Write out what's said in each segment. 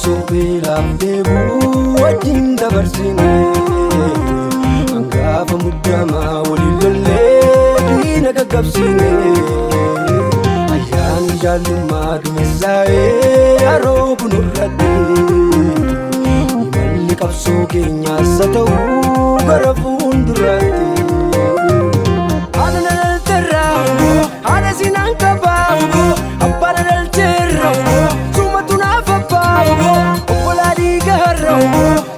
beelaaf deebuu wajjin dabarsine hangaafa muddamaa waliin lollee diina gaggabsine ayyaanni jaallummaa dumeessaa'ee haroobu nurradhe imalli qabsoo keenyaas haa ta'uu gara fuulduraatti. Haadha sinaan qabaa abbaan dhalcheerra sumatu naaf abbaa obbolaa dhiigaarra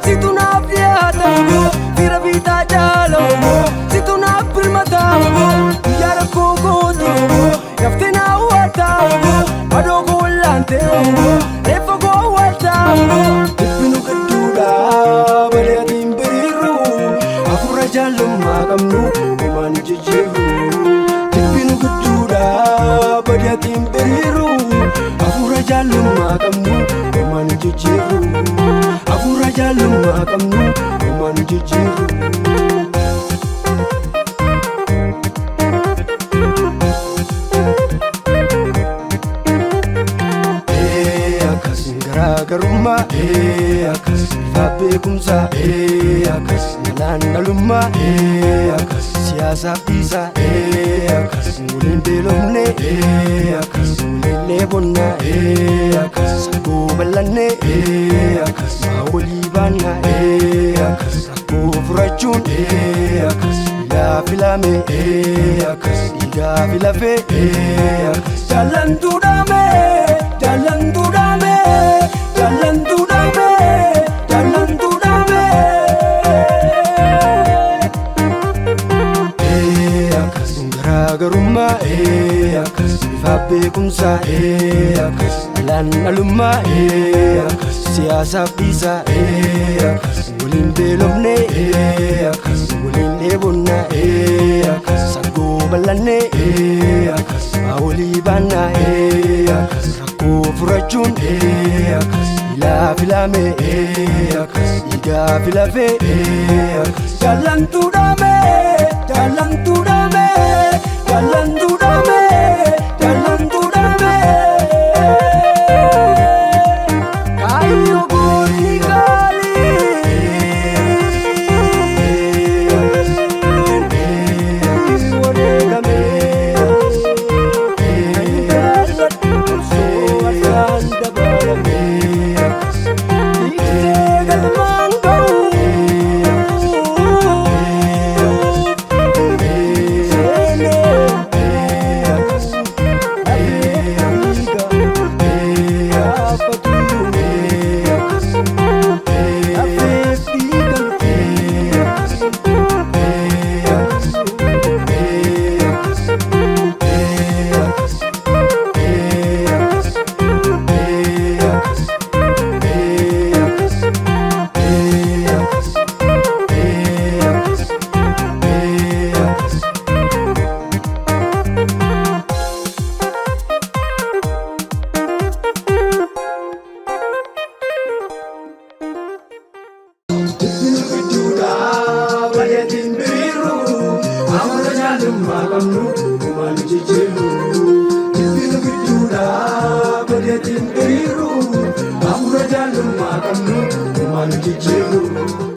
situ naaf dhiyaata fira biitaa jaala situ naaf birmata guyyaa rakkoo gootu naftee naa hawwata adoo koo wallaante reeffa koo hawwata dhibbinu gidduudha balee atiin biriirru hafuura jaallummaa qabnu homaan jijjiirru. Badiyatiin biriiru hafuura jaallummaa qabnu homaan jijjiirru hafuura jaallummaa qabnu homaan jijjiirru. Akkas garaagarummaa akkas ifa beekumsaa akkas nalaannalummaa akkas siyaasaaf dhiisaa akkas waliin beelofne akkas waliin leebonnaa akkas saggoo bal'anne akkas maa walii baannaa akkas rakkoo furachuun akkas ilaa filame akkas dhiigaa filafee akkas jaallantuudhaame jaallantuudhaame jaallantuudhaame jaallantuudhaame. Garummaa akkas ifa beekumsaa akkas nalaannalummaa akkas siyaasaaf dhiisaa akkas waliin beelofne akkas waliin leebonnaa akkas saggoo bal'anne akkas maa walii baannaa akkas rakkoo furachuun akkas ilaa filame akkas dhiigaa filafee akkas jaallantuudhaame jaallantuudhaame. Jaallantuudhaame jaallantuudhaame kaayyoo gooti gaalii wareegame soo asaan dabalame dhiiftee galmaan ga'u. Badiyatiin biriiru hafuura jaallummaa qabnu homaan jijjiirru.